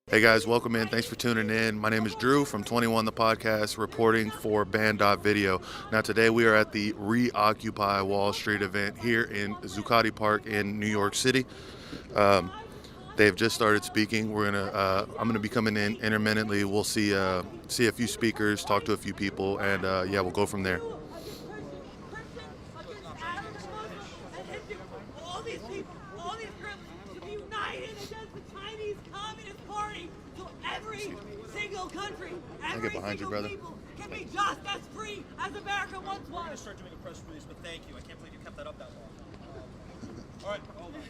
Hey guys, welcome in. Thanks for tuning in. My name is Drew from 21 The Podcast, reporting for Band.video. Now today we are at the Reoccupy Wall Street event here in Zuccotti Park in New York City. They've just started speaking. I'm gonna be coming in intermittently. We'll see a few speakers, talk to a few people, and we'll go from there. All these people, all these groups to be united against the Chinese Communist Party, so every single country, every single people can be just as free as America once was. I'm gonna start doing a press release, but thank you. I can't believe you kept that up that long. All right, hold on.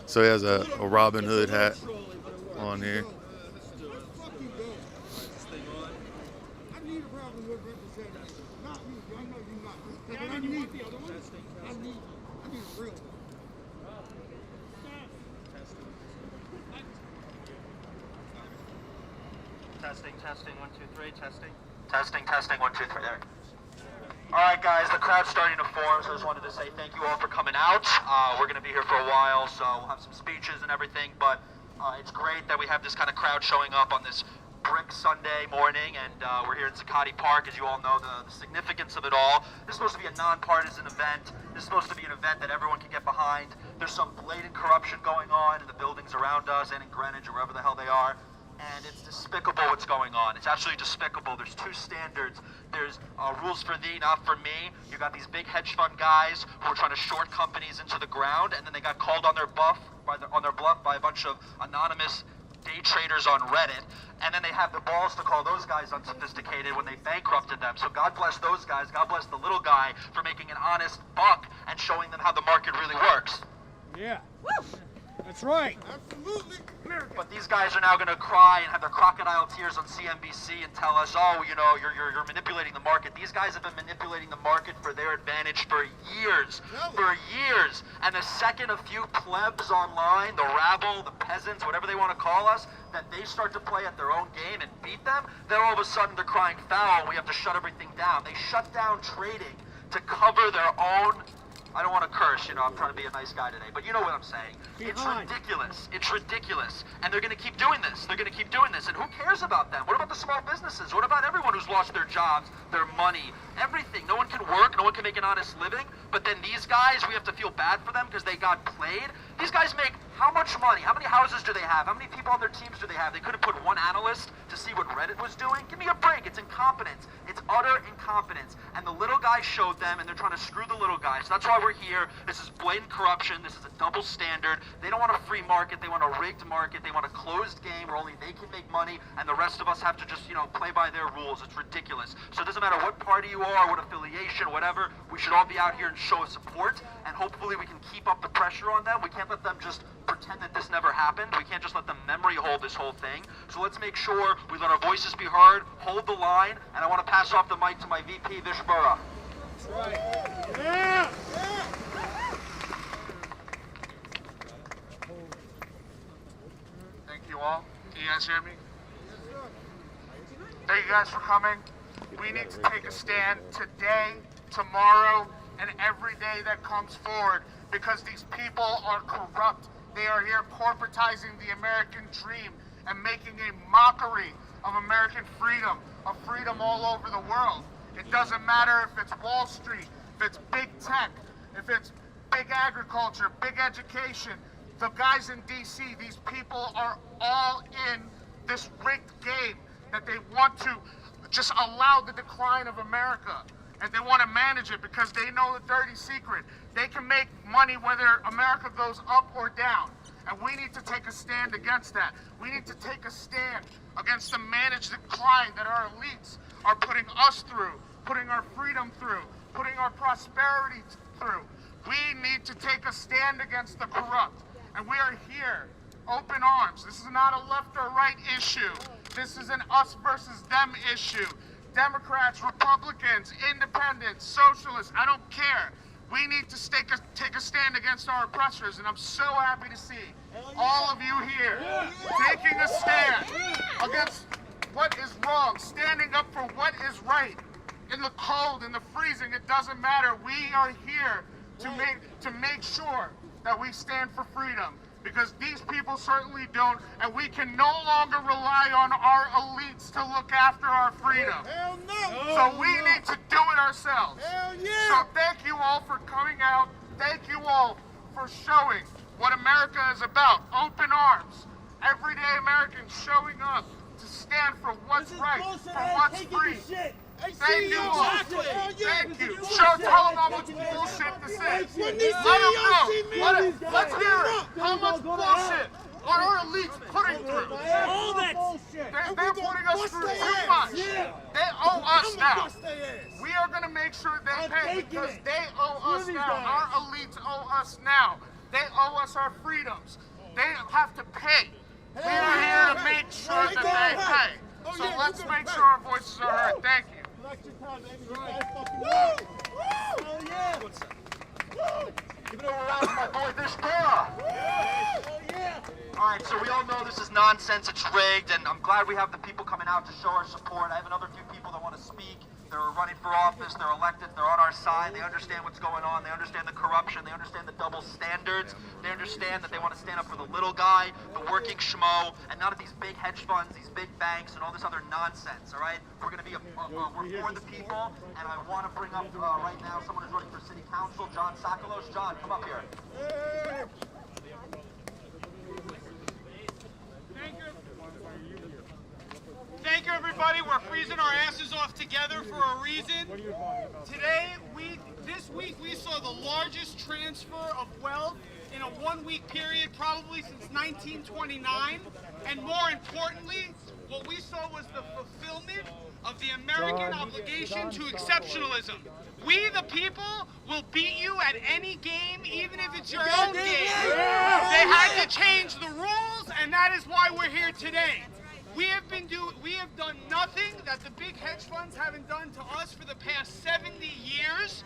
So he has a Robin Hood hat on here. I need a Robin Hood representative. Not you. I know you're not. I need the other one. I need a real one. Testing, 1, 2, 3, testing. Testing, 1, 2, 3, there. All right, guys, the crowd's starting to form, so I just wanted to say thank you all for coming out. We're going to be here for a while, so we'll have some speeches and everything, but it's great that we have this kind of crowd showing up on this brick Sunday morning, and we're here in Zuccotti Park. As you all know, the significance of it all. This is supposed to be a nonpartisan event. This is supposed to be an event that everyone can get behind. There's some blatant corruption going on in the buildings around us and in Greenwich or wherever the hell they are. And it's despicable what's going on. It's absolutely despicable. There's two standards. There's rules for thee, not for me. You got these big hedge fund guys who are trying to short companies into the ground, and then they got called on their bluff by a bunch of anonymous day traders on Reddit, and then they have the balls to call those guys unsophisticated when they bankrupted them. So God bless those guys. God bless the little guy for making an honest buck and showing them how the market really works. Yeah. Woo! That's right. Absolutely. But these guys are now going to cry and have their crocodile tears on CNBC and tell us, oh, you know, you're manipulating the market. These guys have been manipulating the market for their advantage for years. And the second a few plebs online, the rabble, the peasants, whatever they want to call us, that they start to play at their own game and beat them, then all of a sudden they're crying foul and we have to shut everything down. They shut down trading to cover their own... I don't want to curse, I'm trying to be a nice guy today, but you know what I'm saying. It's ridiculous. And they're going to keep doing this. And who cares about them? What about the small businesses? What about everyone who's lost their jobs, their money, everything? No one can work, no one can make an honest living, but then these guys, we have to feel bad for them because they got played. These guys make how much money? How many houses do they have? How many people on their teams do they have? They could have put one analyst to see what Reddit was doing. Give me a break. It's incompetence. It's utter incompetence. And the little guy showed them, and they're trying to screw the little guy. So that's why we're here. This is blatant corruption. This is a double standard. They don't want a free market. They want a rigged market. They want a closed game where only they can make money, and the rest of us have to just, play by their rules. It's ridiculous. So it doesn't matter what party you are, what affiliation, whatever. We should all be out here and show support, and hopefully we can keep up the pressure on them. We can't let them just pretend that this never happened. We can't just let them memory hold this whole thing. So let's make sure we let our voices be heard, hold the line, and I want to pass off the mic to my VP, Vishbura. That's right. Yeah! Thank you all. Can you guys hear me? Thank you guys for coming. We need to take a stand today, tomorrow, and every day that comes forward because these people are corrupt. They are here corporatizing the American dream and making a mockery of American freedom, of freedom all over the world. It doesn't matter if it's Wall Street, if it's big tech, if it's big agriculture, big education. The guys in DC, these people are all in this rigged game that they want to just allow the decline of America. And they want to manage it because they know the dirty secret. They can make money whether America goes up or down. And we need to take a stand against that. We need to take a stand against the managed decline that our elites are putting us through, putting our freedom through, putting our prosperity through. We need to take a stand against the corrupt. And we are here, open arms. This is not a left or right issue. This is an us versus them issue. Democrats, Republicans, independents, socialists, I don't care. We need to take a stand against our oppressors, and I'm so happy to see all of you here taking a stand against what is wrong, standing up for what is right. in the cold, in the freezing, it doesn't matter. We are here to make sure that we stand for freedom, because these people certainly don't, and we can no longer rely on our elites to look after our freedom. Hell no! So we need to do it ourselves. Hell yeah! So thank you all for coming out. Thank you all for showing what America is about. Open arms. Everyday Americans showing up to stand for what's right, for what's free. Thank you all. Thank you. Tell them how much bullshit this is. Let them know. Let's hear it. How much bullshit are our elites putting through? All that bullshit. They're putting us through too much. They owe us now. We are going to make sure they pay, because they owe us now. Our elites owe us now. They owe us our freedoms. They have to pay. We are here to make sure that they pay. So let's make sure our voices are heard. Thank you. Give it a round for my boy Vishpera. All right, so we all know this is nonsense, it's rigged, and I'm glad we have the people coming out to show our support. I have another few people that want to speak. They're running for office, they're elected, they're on our side, they understand what's going on, they understand the corruption, they understand the double standards, they understand that they want to stand up for the little guy, the working schmo, and none of these big hedge funds, these big banks, and all this other nonsense, all right? We're going to be, we're for the people, and I want to bring up right now someone who's running for city council, John Sakalos. John, come up here. Thank you, everybody. We're freezing our asses off together for a reason. Today, this week, we saw the largest transfer of wealth in a one-week period, probably since 1929. And more importantly, what we saw was the fulfillment of the American obligation to exceptionalism. We, the people, will beat you at any game, even if it's your own game. They had to change the rules, and that is why we're here today. We have done nothing that the big hedge funds haven't done to us for the past 70 years.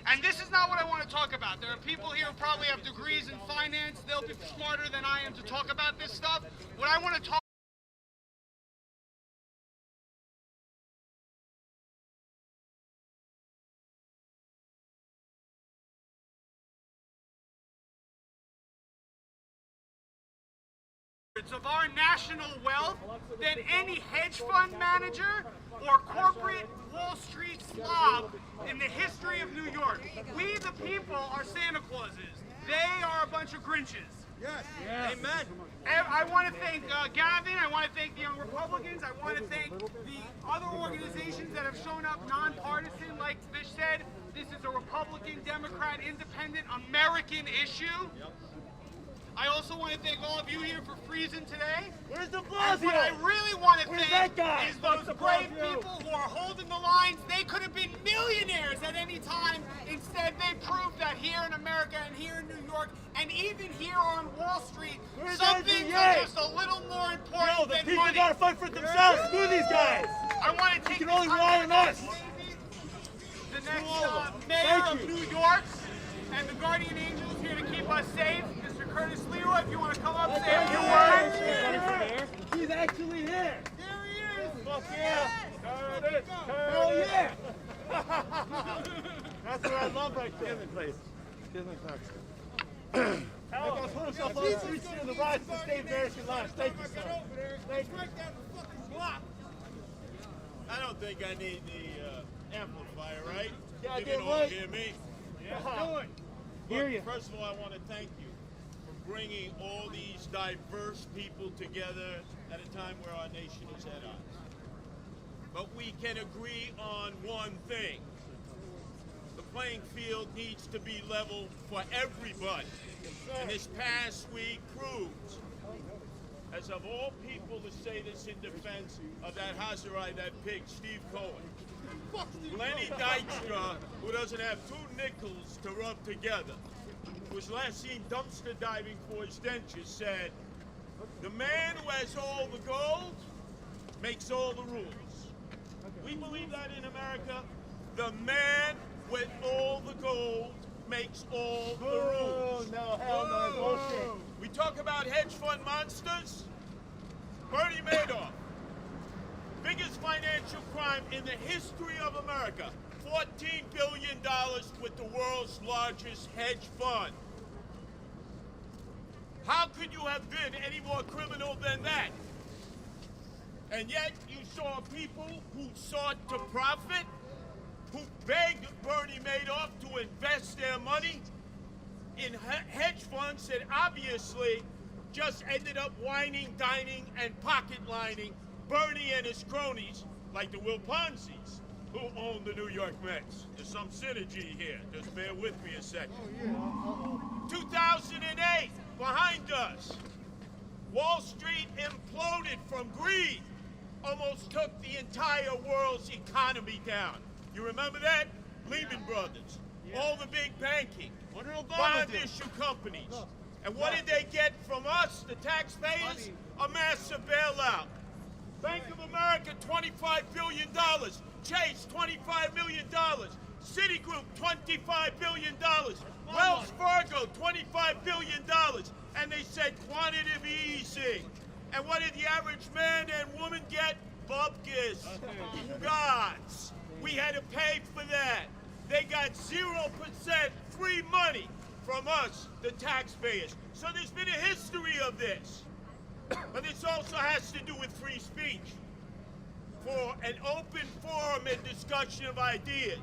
And this is not what I want to talk about. There are people here who probably have degrees in finance. They'll be smarter than I am to talk about this stuff. What I want to talk of our national wealth than any hedge fund manager or corporate Wall Street slob in the history of New York. We, the people, are Santa Clauses. They are a bunch of Grinches. Yes. Amen. I want to thank Gavin. I want to thank the Young Republicans. I want to thank the other organizations that have shown up nonpartisan. Like Fish said, this is a Republican, Democrat, independent, American issue. I also want to thank all of you here for freezing today. Where's the And what I really want to Where's thank that guy? is those brave people who are holding the lines. They could have been millionaires at any time. Instead, they proved that here in America and here in New York and even here on Wall Street, some things are just a little more important than people money. gotta fight for themselves. Screw these guys. I want to take can this only time rely to on thank us. the next mayor of New York and the guardian angels here to keep us safe. Mr. Curtis Leroy, if you want to come up, say a few words. He's actually here. There he is. Fuck yeah. Hell yeah. That's what I love right there. Excuse me, folks. That guy put himself on the street in the rise to save American lives. Thank you, sir. Thank you. I don't think I need the amplifier, right? Yeah, I You did can all right. hear me. Yeah. Hear you. First of all, I want to thank you for bringing all these diverse people together at a time where our nation is at odds. But we can agree on one thing. The playing field needs to be level for everybody. And this past week proves, as of all people to say this in defense of that Hazarai, that pig, Steve Cohen, Lenny Dykstra, who doesn't have two nickels to rub together, who was last seen dumpster diving for his dentures, said, the man who has all the gold makes all the rules. We believe that in America. The man with all the gold makes all the rules. No, hell no, bullshit. We talk about hedge fund monsters. Bernie Madoff, biggest financial crime in the history of America. $14 billion with the world's largest hedge fund. How could you have been any more criminal than that? And yet you saw people who sought to profit, who begged Bernie Madoff to invest their money in hedge funds that obviously just ended up whining, dining, and pocket-lining Bernie and his cronies like the Will Ponzis, who own the New York Mets. There's some synergy here. Just bear with me a second. 2008, behind us. Wall Street imploded from greed. Almost took the entire world's economy down. You remember that? Lehman Brothers. All the big banking. Bond issue companies. And what did they get from us, the taxpayers? A massive bailout. Bank of America, $25 billion. Chase, $25 million. Citigroup, $25 billion. Wells Fargo, $25 billion. And they said quantitative easing. And what did the average man and woman get? Bupkis. Gods. We had to pay for that. They got 0% free money from us, the taxpayers. So there's been a history of this. But this also has to do with free speech. For an open forum and discussion of ideas.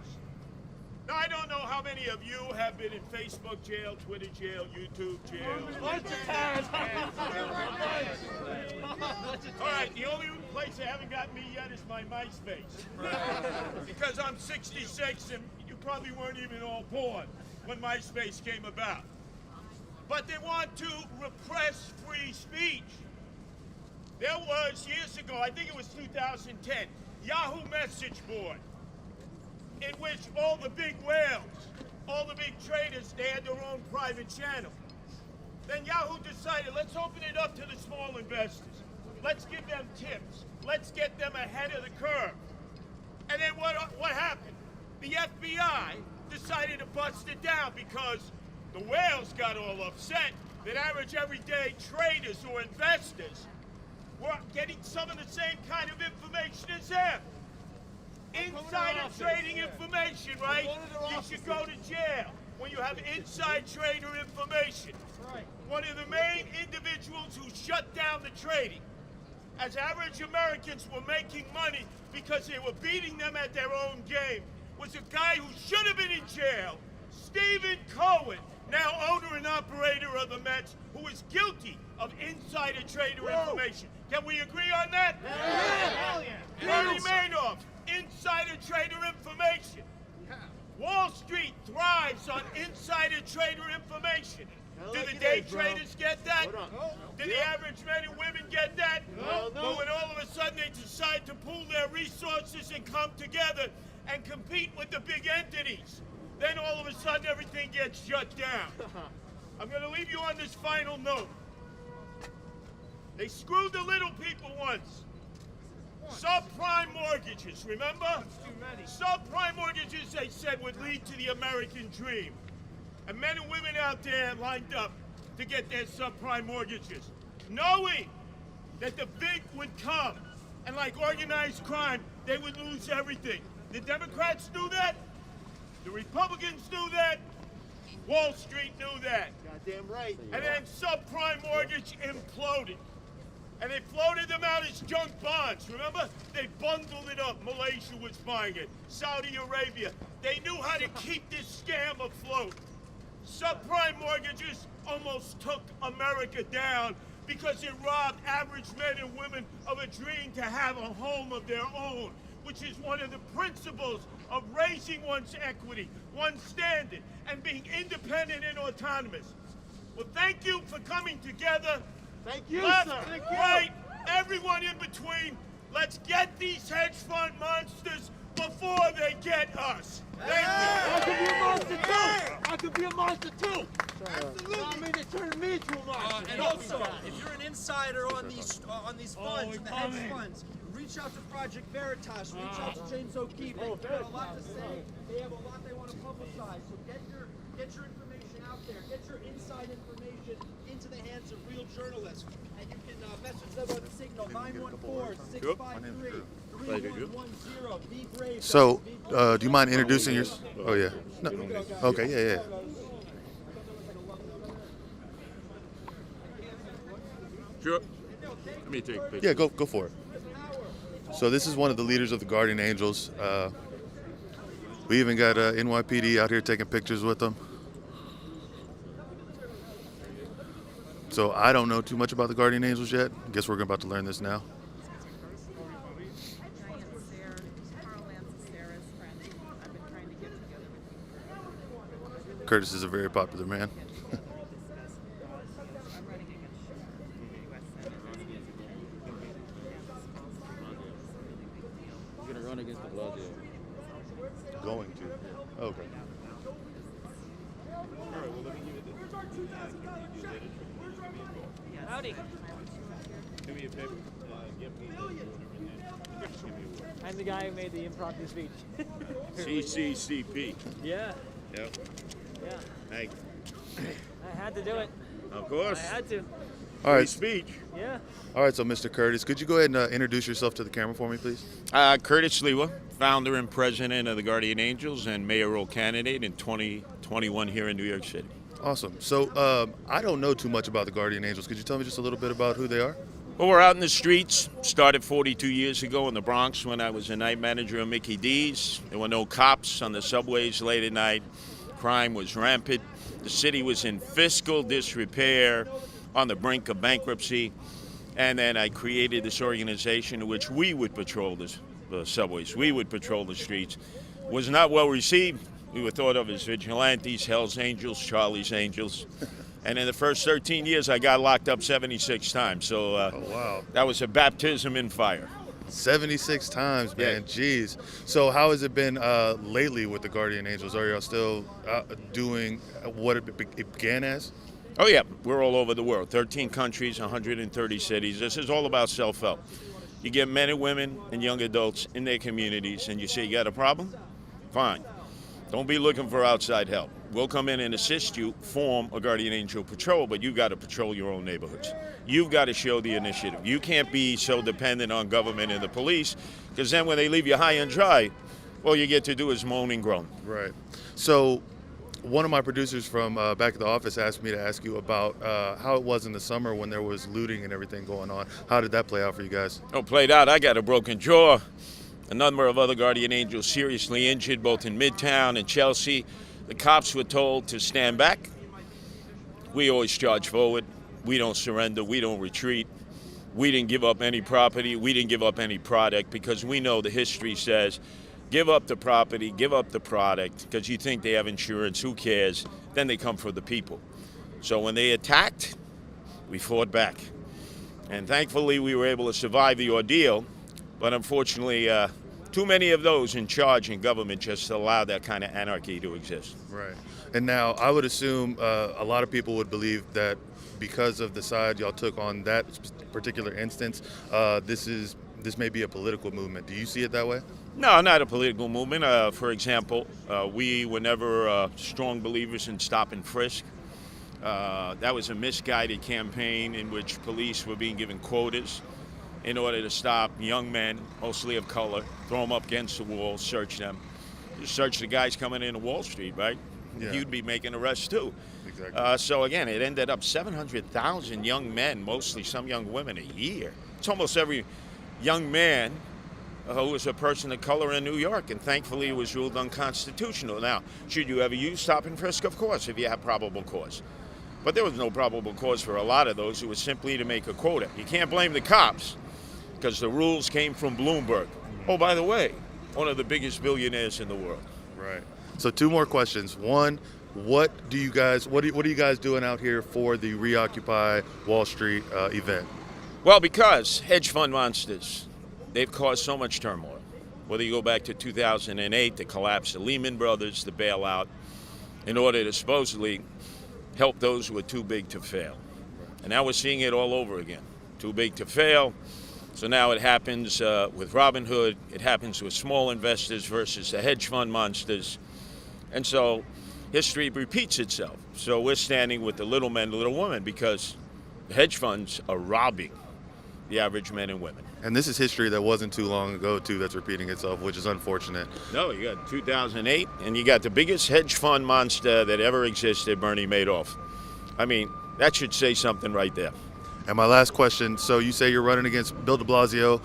Now, I don't know how many of you have been in Facebook jail, Twitter jail, YouTube jail. All right, the only place they haven't got me yet is my MySpace. Because I'm 66 and you probably weren't even all born when MySpace came about. But they want to repress free speech. There was, years ago, I think it was 2010, Yahoo message board, in which all the big whales, all the big traders, they had their own private channel. Then Yahoo decided, let's open it up to the small investors. Let's give them tips. Let's get them ahead of the curve. And then what happened? The FBI decided to bust it down because the whales got all upset that average everyday traders or investors were getting some of the same kind of information as them. Insider trading information, right? You should go to jail when you have inside trader information. One of the main individuals who shut down the trading, as average Americans were making money because they were beating them at their own game, was a guy who should have been in jail, Stephen Cohen, now owner and operator of the Mets, who is guilty of insider trader information. Can we agree on that? Yeah. Bernie Madoff, insider trader information. Wall Street thrives on insider trader information. Do the day traders get that? Do the average men and women get that? No. But when all of a sudden they decide to pool their resources and come together and compete with the big entities, then all of a sudden everything gets shut down. I'm going to leave you on this final note. They screwed the little people once. Subprime mortgages, remember? Subprime mortgages, they said, would lead to the American dream. And men and women out there lined up to get their subprime mortgages, knowing that the big would come, and like organized crime, they would lose everything. The Democrats knew that. The Republicans knew that. Wall Street knew that. Goddamn right. And then subprime mortgage imploded. And they floated them out as junk bonds, remember? They bundled it up. Malaysia was buying it. Saudi Arabia. They knew how to keep this scam afloat. Subprime mortgages almost took America down because it robbed average men and women of a dream to have a home of their own, which is one of the principles of raising one's equity, one's standard, and being independent and autonomous. Well, thank you for coming together. Thank you, Left, sir. Thank you. right, everyone in between. Let's get these hedge fund monsters before they get us. Thank you. I could be a monster too. I could be a monster too. Absolutely. I mean, they turned me into a monster. And also, if you're an insider on these funds, the hedge funds, reach out to Project Veritas, reach out to James O'Keefe. They've got a lot to say. They have a lot they want to publicize. So get your information out there. Get your inside information into the hands of real journalists. And you can message them on Signal 914-653. Be brave. So, do you mind introducing yourself? Oh, yeah. No. Okay, yeah. Sure. Let me take a picture. Yeah, go for it. So this is one of the leaders of the Guardian Angels. We even got NYPD out here taking pictures with them. So I don't know too much about the Guardian Angels yet. Guess we're about to learn this now. Curtis is a very popular man. You're gonna run against the blood deal. Going to. Okay. Howdy. Give me a paper. I'm the guy who made the impromptu speech. CCCP. Yeah, Yep. yeah. Hey, I had to do it. of course. I had to. All Free right. speech. Yeah. All right. So, Mr. Curtis, could you go ahead and introduce yourself to the camera for me, please? Curtis Lewa, founder and president of the Guardian Angels and mayoral candidate in 2021 here in New York City. Awesome. So, I don't know too much about the Guardian Angels. Could you tell me just a little bit about who they are? Well, we're out in the streets. Started 42 years ago in the Bronx when I was a night manager of Mickey D's. There were no cops on the subways late at night. Crime was rampant. The city was in fiscal disrepair, on the brink of bankruptcy. And then I created this organization in which we would patrol the subways. We would patrol the streets. Was not well received. We were thought of as vigilantes, Hell's Angels, Charlie's Angels. And in the first 13 years, I got locked up 76 times. So Oh, wow. that was a baptism in fire. 76 times, man. Yeah. Jeez. So how has it been lately with the Guardian Angels? Are y'all still doing what it began as? Oh, yeah, we're all over the world. 13 countries, 130 cities. This is all about self-help. You get men and women and young adults in their communities, and you say, you got a problem? Fine. Don't be looking for outside help. We'll come in and assist you, form a Guardian Angel patrol, but you've got to patrol your own neighborhoods. You've got to show the initiative. You can't be so dependent on government and the police, because then when they leave you high and dry, all you get to do is moan and groan. Right. So one of my producers from back at the office asked me to ask you about how it was in the summer when there was looting and everything going on. How did that play out for you guys? Oh, played out. I got a broken jaw. A number of other Guardian Angels seriously injured, both in Midtown and Chelsea. The cops were told to stand back. We always charge forward. We don't surrender. We don't retreat. We didn't give up any property. We didn't give up any product because we know the history says, give up the property, give up the product, because you think they have insurance. Who cares? Then they come for the people. So when they attacked, we fought back. And thankfully, we were able to survive the ordeal. But unfortunately, too many of those in charge in government just allow that kind of anarchy to exist. Right. And now I would assume a lot of people would believe that because of the side y'all took on that particular instance, this may be a political movement. Do you see it that way? No, not a political movement. For example, we were never strong believers in stop and frisk. That was a misguided campaign in which police were being given quotas in order to stop young men, mostly of color, throw them up against the wall, search them. You search the guys coming into Wall Street, right? Yeah. You'd be making arrests too. Exactly. So again, it ended up 700,000 young men, mostly some young women, a year. It's almost every young man who was a person of color in New York, and thankfully it was ruled unconstitutional. Now, should you ever use stop and frisk? Of course, if you have probable cause. But there was no probable cause for a lot of those. It was simply to make a quota. You can't blame the cops, because the rules came from Bloomberg. Oh, by the way, one of the biggest billionaires in the world. Right. So 2 more questions. One, what are you guys doing out here for the Reoccupy Wall Street event? Well, because hedge fund monsters, they've caused so much turmoil. Whether you go back to 2008, the collapse of Lehman Brothers, the bailout, in order to supposedly help those who are too big to fail. And now we're seeing it all over again. Too big to fail. So now it happens with Robinhood. It happens with small investors versus the hedge fund monsters. And so history repeats itself. So we're standing with the little men, little women, because the hedge funds are robbing the average men and women. And this is history that wasn't too long ago, too, that's repeating itself, which is unfortunate. No, you got 2008, and you got the biggest hedge fund monster that ever existed, Bernie Madoff. I mean, that should say something right there. And my last question, so you say you're running against Bill de Blasio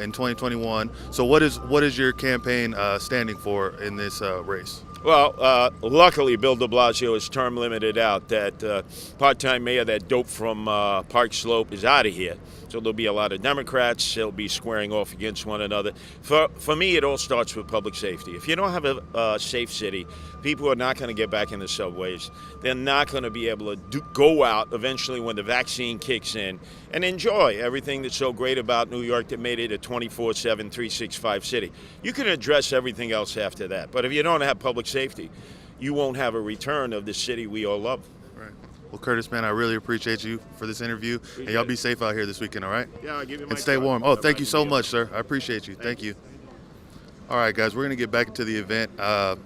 in 2021. So what is your campaign standing for in this race? Well, luckily, Bill de Blasio is term limited out. That part-time mayor, that dope from Park Slope, is out of here. So there'll be a lot of Democrats. They'll be squaring off against one another. For me, it all starts with public safety. If you don't have a safe city, people are not going to get back in the subways. They're not going to be able to go out eventually when the vaccine kicks in and enjoy everything that's so great about New York that made it a 24/7, 365 city. You can address everything else after that. But if you don't have public safety, you won't have a return of the city we all love. Right. Well, Curtis, man, I really appreciate you for this interview. And y'all be safe out here this weekend, all right? Yeah, I'll give you my And stay card. warm. Oh, thank you so much, sir. I appreciate you. Thank you. All right, guys, we're going to get back into the event. I'm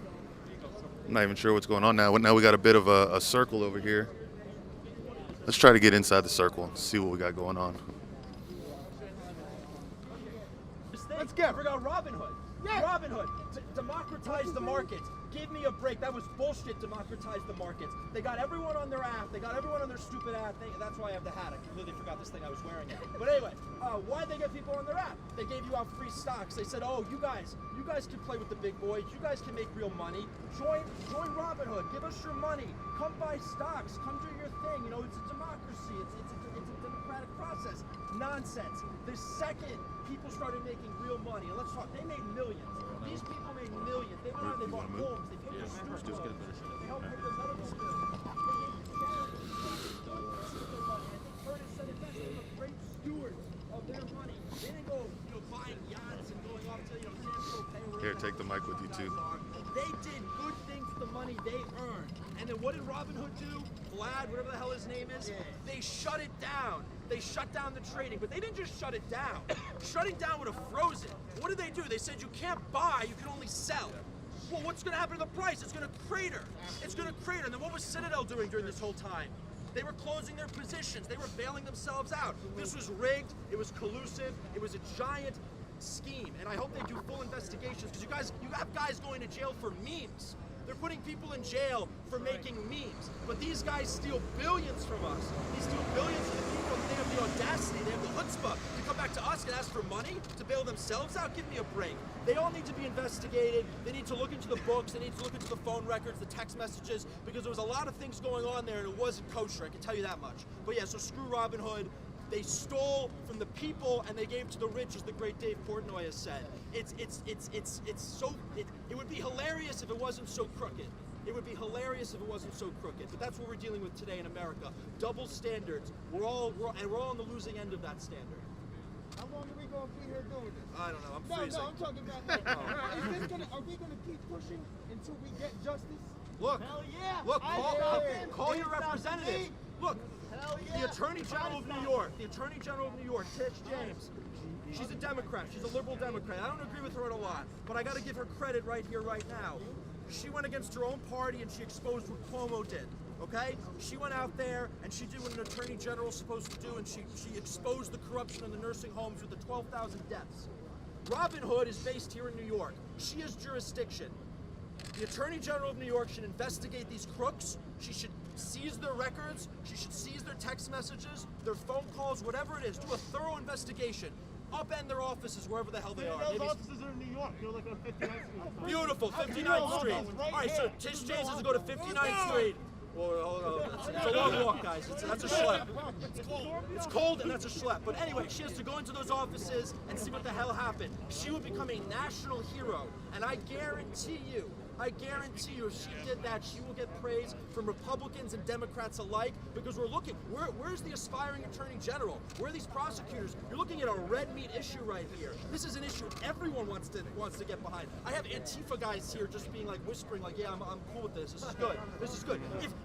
not even sure what's going on now. Now we got a bit of a circle over here. Let's try to get inside the circle and see what we got going on. Let's go. I forgot Robin Hood. Yeah. Robin Hood. Democratize the market. Give me a break. That was bullshit. Democratize the markets. They got everyone on their app. They got everyone on their stupid app. That's why I have the hat. I completely forgot this thing I was wearing it. But anyway, why'd they get people on their app? They gave you out free stocks. They said, oh, you guys can play with the big boys. You guys can make real money. Join Robin Hood. Give us your money. Come buy stocks. Come do your thing. You know, it's a democracy. It's a democratic process. Nonsense. The second people started making real money, and let's talk, they made millions. These people made millions. They went out, they bought homes, they paid their student loans, they helped pay their medical bills. I think Curtis said it best. They were great stewards of their money. They didn't go, buying yachts and going off to, San Tropez. Here, take the mic with you, too. They did good things with the money they earned. And then what did Robin Hood do? Vlad, whatever the hell his name is, they shut it down. They shut down the trading, but they didn't just shut it down. Shutting down would have frozen. What did they do? They said you can't buy, you can only sell. Well, what's going to happen to the price? It's going to crater. It's going to crater. And then what was Citadel doing during this whole time? They were closing their positions. They were bailing themselves out. This was rigged. It was collusive. It was a giant scheme. And I hope they do full investigations because you have guys going to jail for memes. They're putting people in jail for making memes. But these guys steal billions from us. They steal billions from the people. They have the audacity, they have the chutzpah to come back to us and ask for money to bail themselves out. Give me a break. They all need to be investigated. They need to look into the books. They need to look into the phone records, the text messages, because there was a lot of things going on there and it wasn't kosher. I can tell you that much. But yeah, so screw Robin Hood. They stole from the people and they gave to the rich, as the great Dave Portnoy has said. It would be hilarious if it wasn't so crooked. It would be hilarious if it wasn't so crooked. But that's what we're dealing with today in America. Double standards. We're all on the losing end of that standard. How long are we going to be here doing this? I don't know. I'm freezing. No, I'm talking about are we going to keep pushing until we get justice? Look. Hell yeah. Look, call your representative. Look. The Attorney General of New York, Tish James, she's a Democrat, she's a liberal Democrat. I don't agree with her on a lot, but I got to give her credit right here, right now. She went against her own party and she exposed what Cuomo did, okay? She went out there and she did what an Attorney General is supposed to do and she exposed the corruption in the nursing homes with the 12,000 deaths. Robin Hood is based here in New York. She has jurisdiction. The Attorney General of New York should investigate these crooks. She should seize their records. She should seize their text messages, their phone calls, whatever it is. Do a thorough investigation. Upend their offices wherever the hell they are. Those offices are in New York. They're like on 59th Street. Beautiful, 59th Street. All right, so Tish James has to go to 59th Street. It's a long walk, guys. That's a schlep. It's cold and that's a schlep. But anyway, she has to go into those offices and see what the hell happened. She will become a national hero. And I guarantee you, if she did that, she will get praise from Republicans and Democrats alike, because we're looking, where's the aspiring Attorney General? Where are these prosecutors? You're looking at a red meat issue right here. This is an issue everyone wants to get behind. I have Antifa guys here just being like, whispering like, yeah, I'm cool with this. This is good. This is good.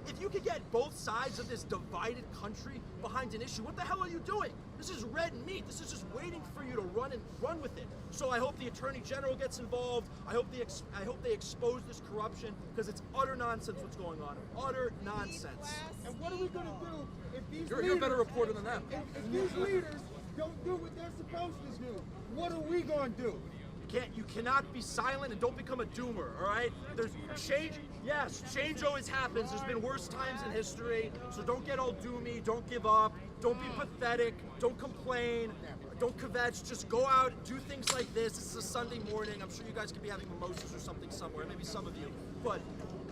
If you could get both sides of this divided country behind an issue, what the hell are you doing? This is red meat. This is just waiting for you to run with it. So I hope the Attorney General gets involved. I hope they expose this corruption, because it's utter nonsense what's going on. Utter nonsense. And what are we going to do if these You're a better reporter than them. If these leaders don't do what they're supposed to do, what are we going to do? You cannot be silent and don't become a doomer, all right? There's change. Yes, change always happens. There's been worse times in history, so don't get all doomy, don't give up, don't be pathetic, don't complain, don't kvetch, just go out, do things like this. It's a Sunday morning. I'm sure you guys could be having mimosas or something somewhere, maybe some of you, but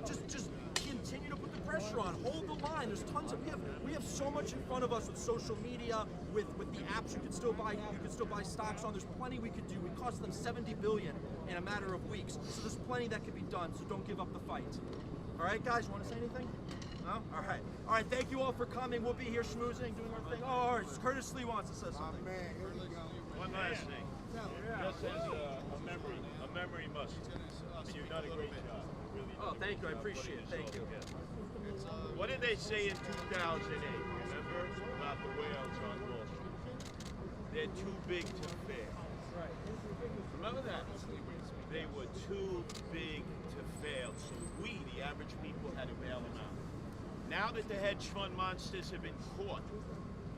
just continue to put the pressure on. Hold the line. There's tons of we have so much in front of us with social media, with the apps you can still buy stocks on. There's plenty we could do. We cost them $70 billion in a matter of weeks. So there's plenty that can be done. So don't give up the fight. All right, guys, you want to say anything? No? All right. All right, thank you all for coming. We'll be here schmoozing, doing our thing. Oh, all right. Curtis Lee wants to say something. One last thing. Just as a memory must. You've done a great job. Really. Oh, thank you. I appreciate it. Thank you. What did they say in 2008? Remember about the whales on Wall Street? They're too big to fail. Remember that? They were too big to fail. So we, the average people, had to bail them out. Now that the hedge fund monsters have been caught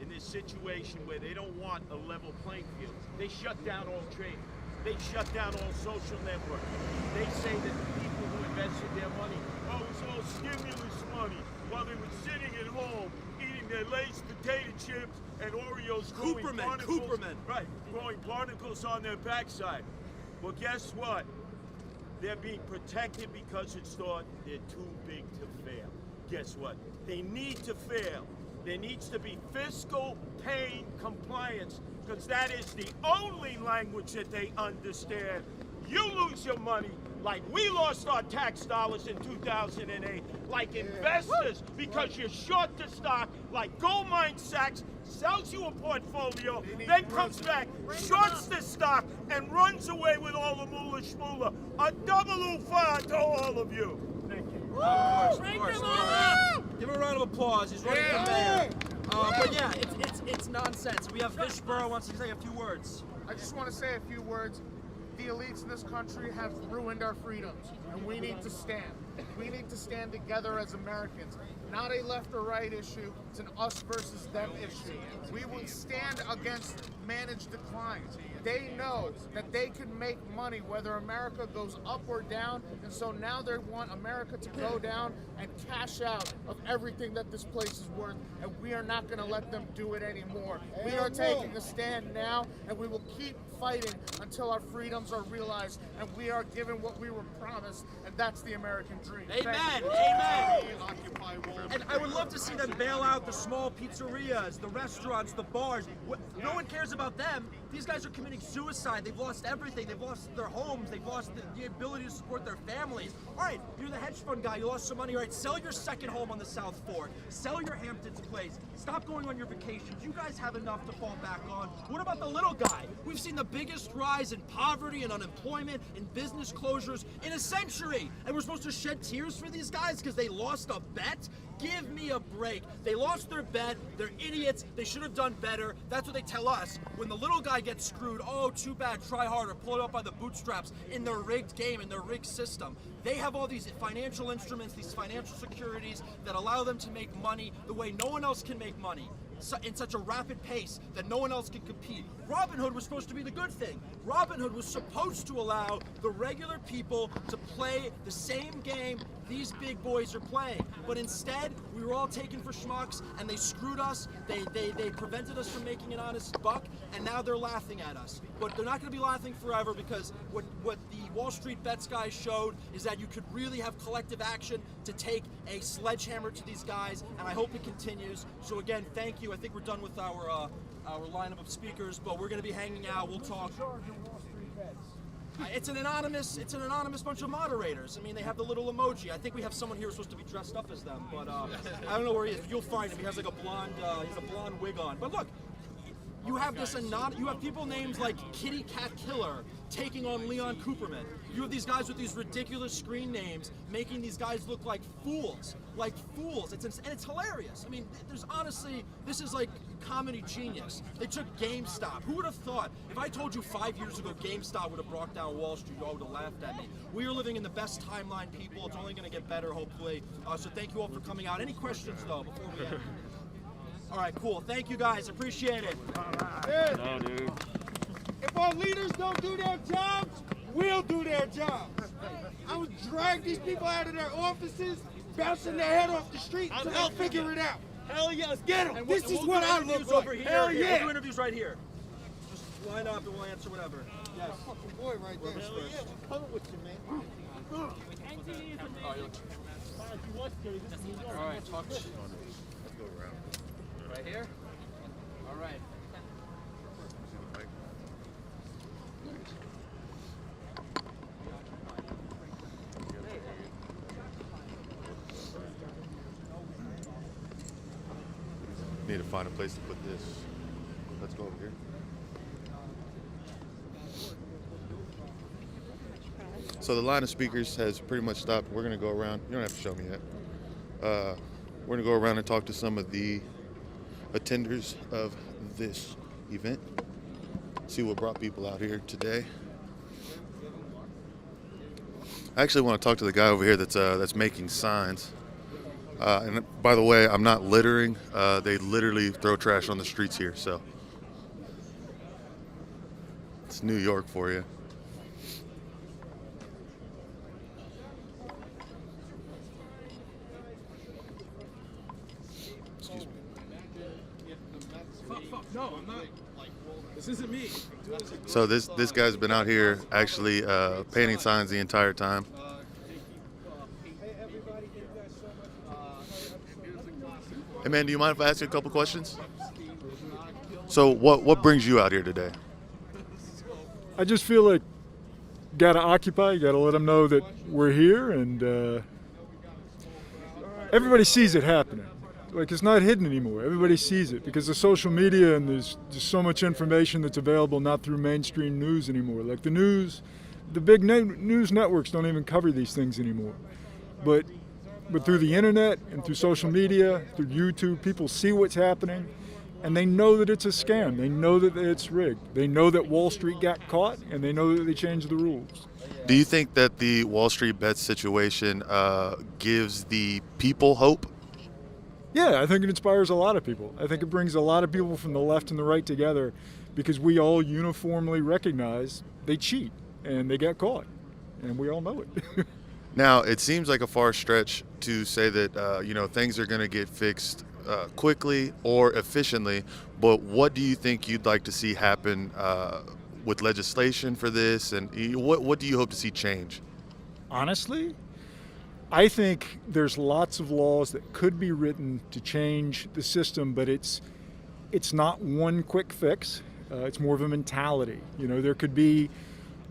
in this situation where they don't want a level playing field, they shut down all trading. They shut down all social networks. They say that the people who invested their money, oh, it's all stimulus money, while they were sitting at home eating their Lay's potato chips and Oreos, growing barnacles on their backside. Well, guess what? They're being protected because it's thought they're too big to fail. Guess what? They need to fail. There needs to be fiscal pain compliance, because that is the only language that they understand. You lose your money like we lost our tax dollars in 2008, like investors, because you're short the stock, like Goldman Sachs sells you a portfolio, then comes back, shorts the stock, and runs away with all the moolah shmoolah. A double oofa to all of you. Thank you. Of course. Give him a round of applause. He's running for mayor. But yeah, it's nonsense. We have Fishborough wants to say a few words. I just want to say a few words. The elites in this country have ruined our freedoms, and we need to stand. We need to stand together as Americans. Not a left or right issue, it's an us versus them issue. We will stand against managed decline. They know that they can make money whether America goes up or down, and so now they want America to go down and cash out of everything that this place is worth, and we are not going to let them do it anymore. We are taking a stand now, and we will keep fighting until our freedoms are realized and we are given what we were promised, and that's the American dream. Amen. Amen. And I would love to see them bail out the small pizzerias, the restaurants, the bars. No one cares about them. These guys are committing suicide. They've lost everything. They've lost their homes. They've lost the ability to support their families. All right, you're the hedge fund guy. You lost some money. All right, sell your second home on the South Fork. Sell your Hamptons place. Stop going on your vacations. You guys have enough to fall back on. What about the little guy? We've seen the biggest rise in poverty and unemployment and business closures in a century. And we're supposed to shed tears for these guys because they lost a bet? Give me a break. They lost their bet. They're idiots. They should have done better. That's what they tell us. When the little guy gets screwed, oh, too bad, try harder, pull it up by the bootstraps in their rigged game, in their rigged system. They have all these financial instruments, these financial securities that allow them to make money the way no one else can make money. In such a rapid pace that no one else can compete. Robinhood was supposed to be the good thing. Robinhood was supposed to allow the regular people to play the same game these big boys are playing. But instead, we were all taken for schmucks, and they screwed us. They prevented us from making an honest buck, and now they're laughing at us. But they're not going to be laughing forever, because what the Wallstreetbets guys showed is that you could really have collective action to take a sledgehammer to these guys, and I hope it continues. So again, thank you. I think we're done with our lineup of speakers, but we're going to be hanging out. We'll talk. It's an anonymous bunch of moderators. I mean, they have the little emoji. I think we have someone here who's supposed to be dressed up as them, but I don't know where he is. You'll find him. He has like a blonde, he has a blonde wig on. But look, you have you have people named like Kitty Cat Killer taking on Leon Cooperman. You have these guys with these ridiculous screen names making these guys look like fools. Like fools. And it's hilarious. I mean, there's honestly, this is like comedy genius. They took GameStop. Who would have thought? If I told you 5 years ago GameStop would have brought down Wall Street, you all would have laughed at me. We are living in the best timeline, people. It's only going to get better, hopefully. So thank you all for coming out. Any questions, though, before we end? All right, cool. Thank you guys. Appreciate it. No, dude. If our leaders don't do their jobs, we'll do their jobs. I would drag these people out of their offices, bouncing their head off the street until they figure it out. Hell yeah, let's get them. And this is what I look like. Over here. Hell yeah. We'll do interviews right here. Just line up and we'll answer whatever. Yes. Fucking boy right there. Hell yeah, we're coming with you, man. All right, talk to you. Let's go around. Right here? All right. Need to find a place to put this. Let's go over here. So the line of speakers has pretty much stopped. We're gonna go around. You don't have to show me yet. We're gonna go around and talk to some of the attenders of this event. See what brought people out here today. I actually want to talk to the guy over here that's making signs. And by the way, I'm not littering. They literally throw trash on the streets here, so it's New York for you. Excuse me. No, I'm not. This isn't me. So this guy's been out here actually painting signs the entire time. Hey man, do you mind if I ask you a couple questions? So what brings you out here today? I just feel like gotta occupy, you gotta let them know that we're here, and everybody sees it happening. Like, it's not hidden anymore. Everybody sees it because of social media, and there's just so much information that's available not through mainstream news anymore. Like the news, the big news networks don't even cover these things anymore. But through the internet and through social media, through YouTube, people see what's happening, and they know that it's a scam. They know that it's rigged. They know that Wall Street got caught, and they know that they changed the rules. Do you think that the Wallstreetbets situation gives the people hope? Yeah, I think it inspires a lot of people. I think it brings a lot of people from the left and the right together because we all uniformly recognize they cheat and they get caught, and we all know it. Now, it seems like a far stretch to say that things are going to get fixed quickly or efficiently, but what do you think you'd like to see happen with legislation for this, and what do you hope to see change? Honestly, I think there's lots of laws that could be written to change the system, but it's not one quick fix. It's more of a mentality. There could be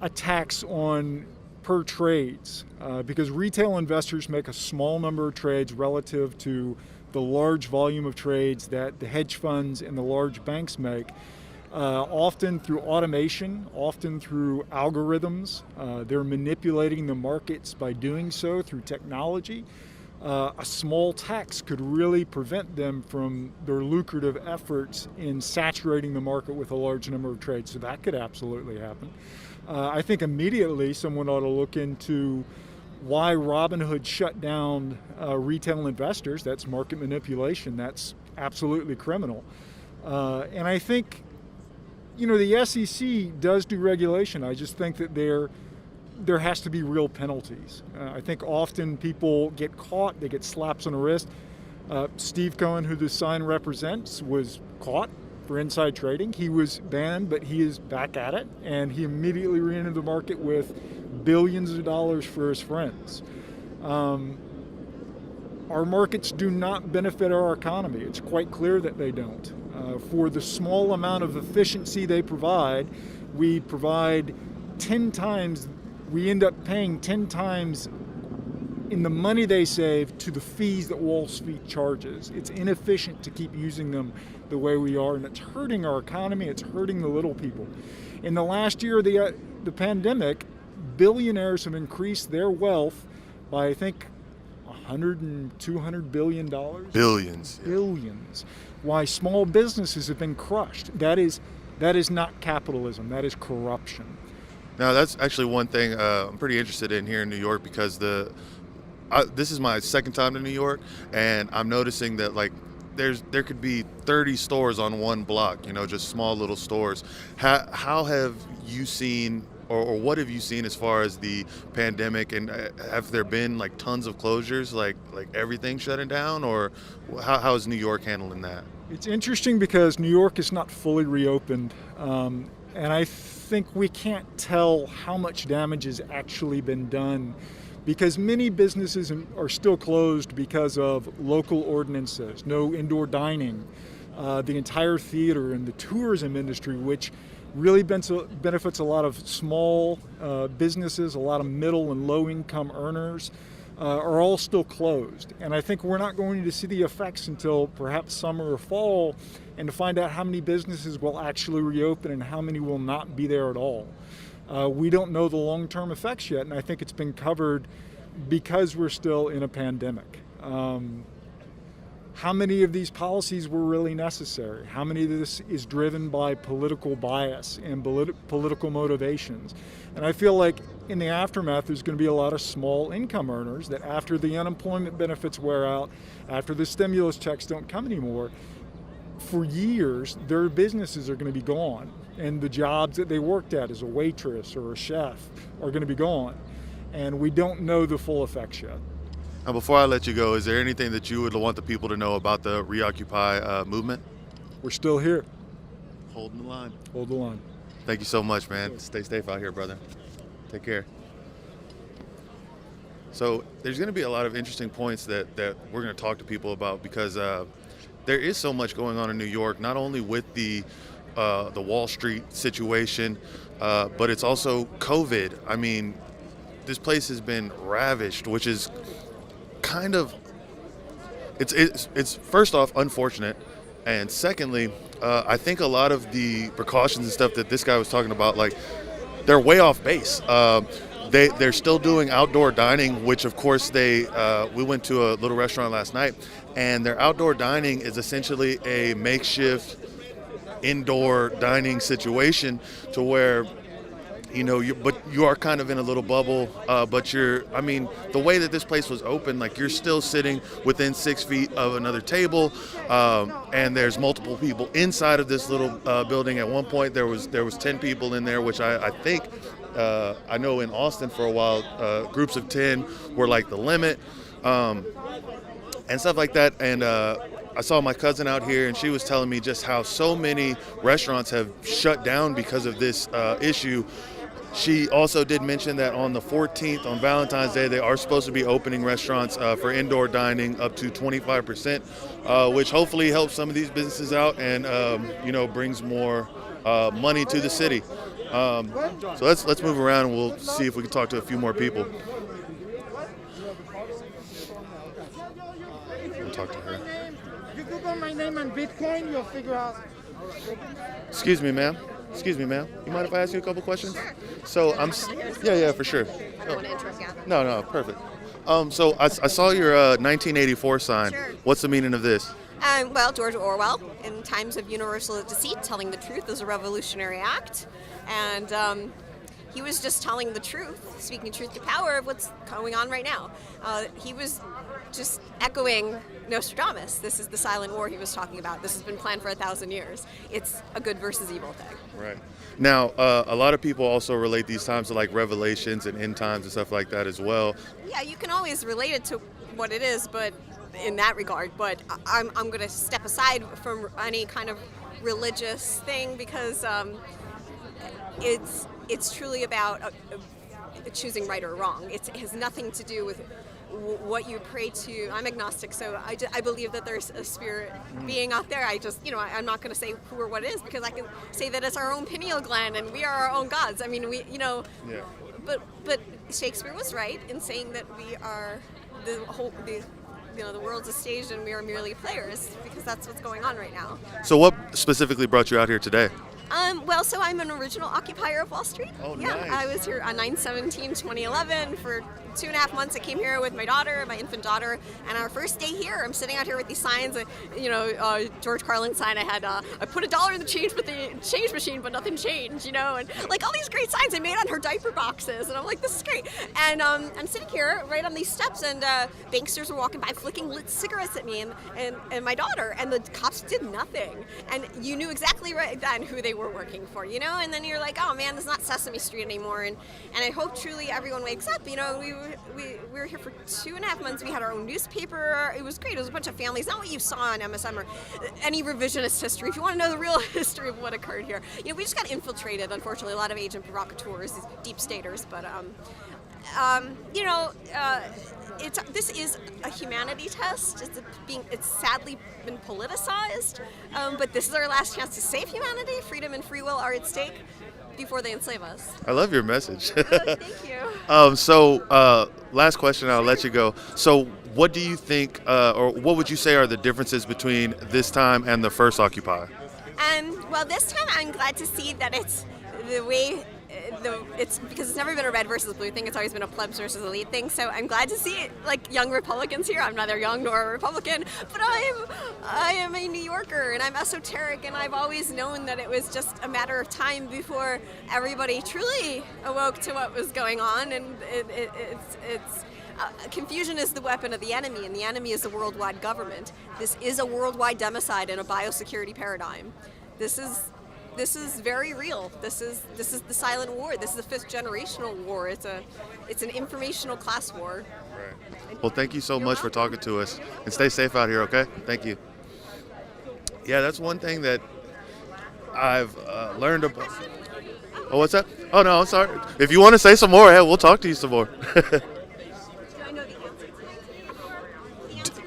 a tax on per trades because retail investors make a small number of trades relative to the large volume of trades that the hedge funds and the large banks make. Often through automation, often through algorithms. They're manipulating the markets by doing so through technology. A small tax could really prevent them from their lucrative efforts in saturating the market with a large number of trades. So that could absolutely happen. I think immediately someone ought to look into why Robinhood shut down retail investors. That's market manipulation. That's absolutely criminal. And I think the SEC does do regulation. I just think that there has to be real penalties. I think often people get caught, they get slaps on the wrist. Steve Cohen, who the sign represents, was caught for inside trading. He was banned, but he is back at it, and he immediately re-entered the market with billions of dollars for his friends. Our markets do not benefit our economy. It's quite clear that they don't. For the small amount of efficiency they provide, we provide 10 times, we end up paying 10 times in the money they save to the fees that Wall Street charges. It's inefficient to keep using them the way we are, and it's hurting our economy, it's hurting the little people. In the last year of the pandemic, billionaires have increased their wealth by, I think, $100 and $200 billion. Billions. Yeah. Billions. Why small businesses have been crushed. That is not capitalism. That is corruption. Now, that's actually one thing I'm pretty interested in here in New York because this is my second time to New York, and I'm noticing that there could be 30 stores on one block, just small little stores. How have you seen, or what have you seen as far as the pandemic, and have there been like tons of closures, like everything shutting down, or how is New York handling that? It's interesting because New York is not fully reopened, and I think we can't tell how much damage has actually been done, because many businesses are still closed because of local ordinances, no indoor dining, the entire theater and the tourism industry, which really benefits a lot of small businesses, a lot of middle and low income earners, are all still closed. And I think we're not going to see the effects until perhaps summer or fall, and to find out how many businesses will actually reopen and how many will not be there at all. We don't know the long-term effects yet, and I think it's been covered because we're still in a pandemic. How many of these policies were really necessary? How many of this is driven by political bias and political motivations? And I feel like in the aftermath, there's going to be a lot of small income earners that after the unemployment benefits wear out, after the stimulus checks don't come anymore, for years, their businesses are going to be gone. And the jobs that they worked at as a waitress or a chef are going to be gone. And we don't know the full effects yet. Now, before I let you go, is there anything that you would want the people to know about the Reoccupy movement? We're still here. Holding the line. Hold the line. Thank you so much, man. Stay safe out here, brother. Take care. So there's going to be a lot of interesting points that we're going to talk to people about, because there is so much going on in New York, not only with the Wall Street situation, but it's also COVID. I mean, this place has been ravished, which is kind of, it's first off unfortunate, and secondly, I think a lot of the precautions and stuff that this guy was talking about, like, they're way off base. They're still doing outdoor dining, which of course we went to a little restaurant last night, and their outdoor dining is essentially a makeshift indoor dining situation, to where you are kind of in a little bubble, but the way that this place was open, like, you're still sitting within 6 feet of another table, and there's multiple people inside of this little building. At one point there was 10 people in there, which I think, I know in Austin for a while, groups of 10 were like the limit, and stuff like that. And I saw my cousin out here, and she was telling me just how so many restaurants have shut down because of this issue. She also did mention that on the 14th, on Valentine's Day, they are supposed to be opening restaurants for indoor dining up to 25%, which hopefully helps some of these businesses out and, brings more money to the city. So let's move around, and we'll see if we can talk to a few more people. We'll talk to her. You Google my name and Bitcoin, you'll figure out. Excuse me, ma'am. You mind if I ask you a couple questions? Sure. So yeah, for sure. I don't want to interrupt you. No, perfect. So I saw your 1984 sign. Sure. What's the meaning of this? Well, George Orwell, in times of universal deceit, telling the truth is a revolutionary act. And he was just telling the truth, speaking truth to power of what's going on right now. He was just echoing Nostradamus. This is the silent war he was talking about. This has been planned for 1,000 years. It's a good versus evil thing. Right. Now, a lot of people also relate these times to like revelations and end times and stuff like that as well. Yeah, you can always relate it to what it is, but in that regard. But I'm going to step aside from any kind of religious thing, because it's truly about choosing right or wrong. It has nothing to do with what you pray to. I'm agnostic, so I believe that there's a spirit being out there. I'm not going to say who or what it is, because I can say that it's our own pineal gland and we are our own gods. I mean, Yeah. But Shakespeare was right in saying that we are the world's a stage and we are merely players, because that's what's going on right now. So what specifically brought you out here today? Well, so I'm an original occupier of Wall Street. Oh, yeah, nice. I was here on 9/17/2011 for 2.5 months. I came here with my daughter, my infant daughter, and our first day here, I'm sitting out here with these signs. George Carlin sign. I had I put $1 in the change machine, but nothing changed. And like all these great signs I made on her diaper boxes, and I'm like, this is great. And I'm sitting here right on these steps, and banksters were walking by, flicking lit cigarettes at me and my daughter, and the cops did nothing. And you knew exactly right then who they were working for, and then you're like, oh man, this is not Sesame Street anymore. And I hope truly everyone wakes up. We were here for 2.5 months. We had our own newspaper. It was great. It was a bunch of families, not what you saw on MSM or any revisionist history. If you want to know the real history of what occurred here, we just got infiltrated. Unfortunately, a lot of agent provocateurs, these deep staters. But this is a humanity test. It's sadly been politicized, but this is our last chance to save humanity. Freedom and free will are at stake before they enslave us. I love your message. Thank you. So last question, I'll let you go. So what do you think, or what would you say are the differences between this time and the first Occupy? Well, this time I'm glad to see that it's the way. It's because it's never been a red versus blue thing. It's always been a plebs versus elite thing. So I'm glad to see young Republicans here. I'm neither young nor a Republican, but I am a New Yorker and I'm esoteric, and I've always known that it was just a matter of time before everybody truly awoke to what was going on. And confusion is the weapon of the enemy, and the enemy is the worldwide government. This is a worldwide democide in a biosecurity paradigm. This is very real. This is the silent war. This is the fifth generational war. It's an informational class war. Right. Well, thank you so much for talking to us, and stay safe out here. Okay? Thank you. Yeah, that's one thing that I've learned about. Oh, what's that? Oh no, I'm sorry. If you want to say some more, hey, we'll talk to you some more.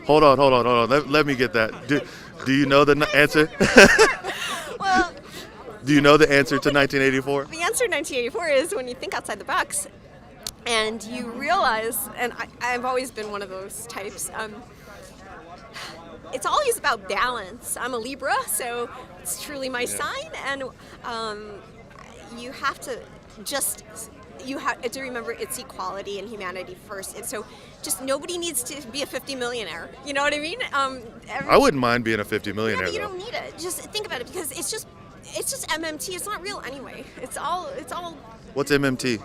Hold on. Let me get that. Do you know the answer? Well. Do you know the answer to 1984? The answer to 1984 is when you think outside the box and you realize, and I've always been one of those types, it's always about balance. I'm a Libra, so it's truly my sign, and you have to remember it's equality and humanity first. And so just nobody needs to be a 50 millionaire. You know what I mean? I wouldn't mind being a 50 millionaire. Yeah, but you don't need it. Just think about it, because it's just MMT. It's not real anyway. It's all. What's MMT?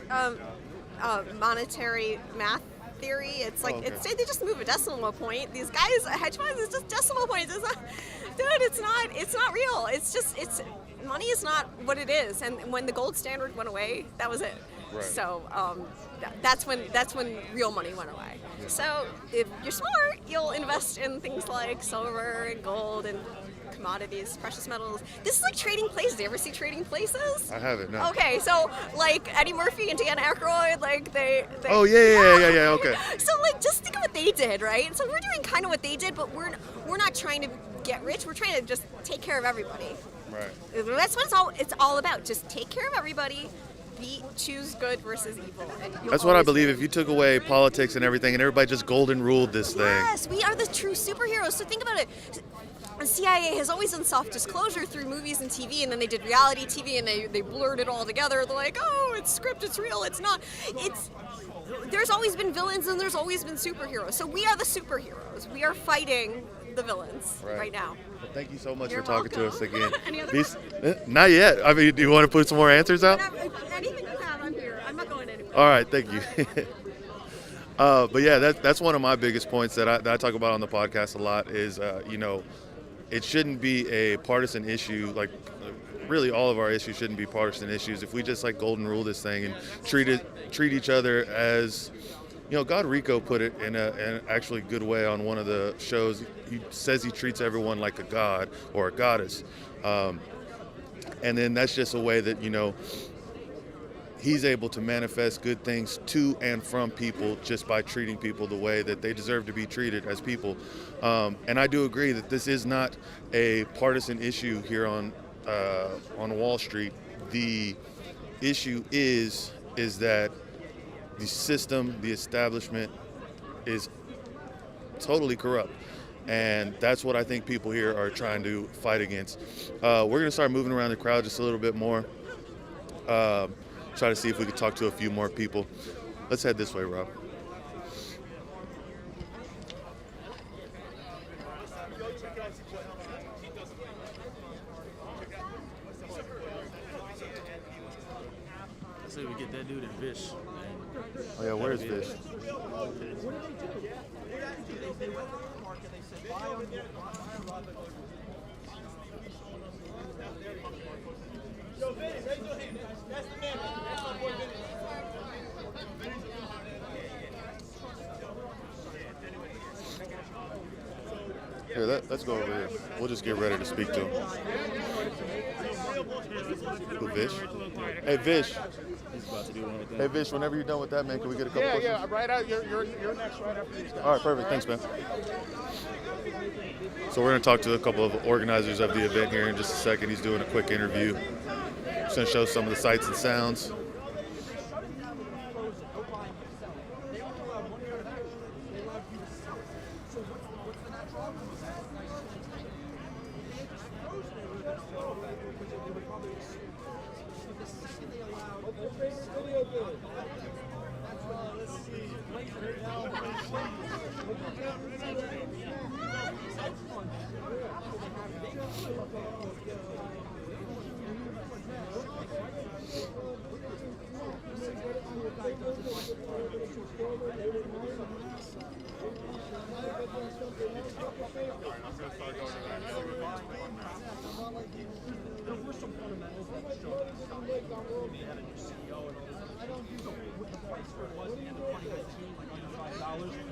Monetary math theory. It's like they just move a decimal point. These guys, hedge funds, it's just decimal points. It's not real. Money is not what it is. And when the gold standard went away, that was it. Right. So that's when real money went away. Yeah. So if you're smart, you'll invest in things like silver and gold and commodities, precious metals. This is like Trading Places. Do you ever see Trading Places? I haven't, no. Okay, so like Eddie Murphy and Dan Aykroyd, they Oh yeah, okay. So just think of what they did, right? So we're doing kind of what they did, but we're not trying to get rich. We're trying to just take care of everybody. Right. That's what it's all about. Just take care of everybody. Choose good versus evil. That's what I believe. If you took away politics and everything, and everybody just golden ruled this thing. Yes, we are the true superheroes. So think about it. The CIA has always done self-disclosure through movies and TV, and then they did reality TV, and they blurred it all together. They're like, oh, it's script, it's real, it's not. There's always been villains, and there's always been superheroes. So we are the superheroes. We are fighting the villains right now. Well, thank you so much You're for talking welcome. to us again. Any other questions? Not yet. I mean, do you want to put some more answers out? Anything you have, I'm here. I'm not going anywhere. All right, thank you. But yeah, that's one of my biggest points that I talk about on the podcast a lot is, it shouldn't be a partisan issue. Like, really, all of our issues shouldn't be partisan issues. If we just golden rule this thing and treat each other as, God Rico put it in an actually good way on one of the shows. He says he treats everyone like a god or a goddess, and then that's just a way that he's able to manifest good things to and from people just by treating people the way that they deserve to be treated as people. And I do agree that this is not a partisan issue here on Wall Street. The issue is that the system, the establishment is totally corrupt. And that's what I think people here are trying to fight against. We're going to start moving around the crowd just a little bit more. Try to see if we can talk to a few more people. Let's head this way, Rob. I say we get that dude in Vish. Oh yeah, where's Vish? Here, let's go over here. We'll just get ready to speak to him. Who, Vish? Hey, Vish. Hey, Vish, whenever you're done with that, man, can we get a couple questions? Yeah, right out. You're next, right after these guys. All right, perfect. Thanks, man. So we're going to talk to a couple of organizers of the event here in just a second. He's doing a quick interview. Just going to show some of the sights and sounds.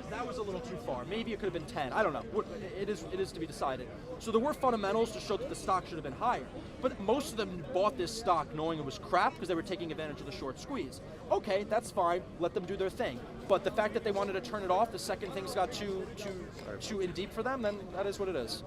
That was a little too far. Maybe it could have been 10. I don't know. It is to be decided. So there were fundamentals to show that the stock should have been higher. But most of them bought this stock knowing it was crap because they were taking advantage of the short squeeze. Okay, that's fine. Let them do their thing. But the fact that they wanted to turn it off the second things got too in deep for them, then that is what it is.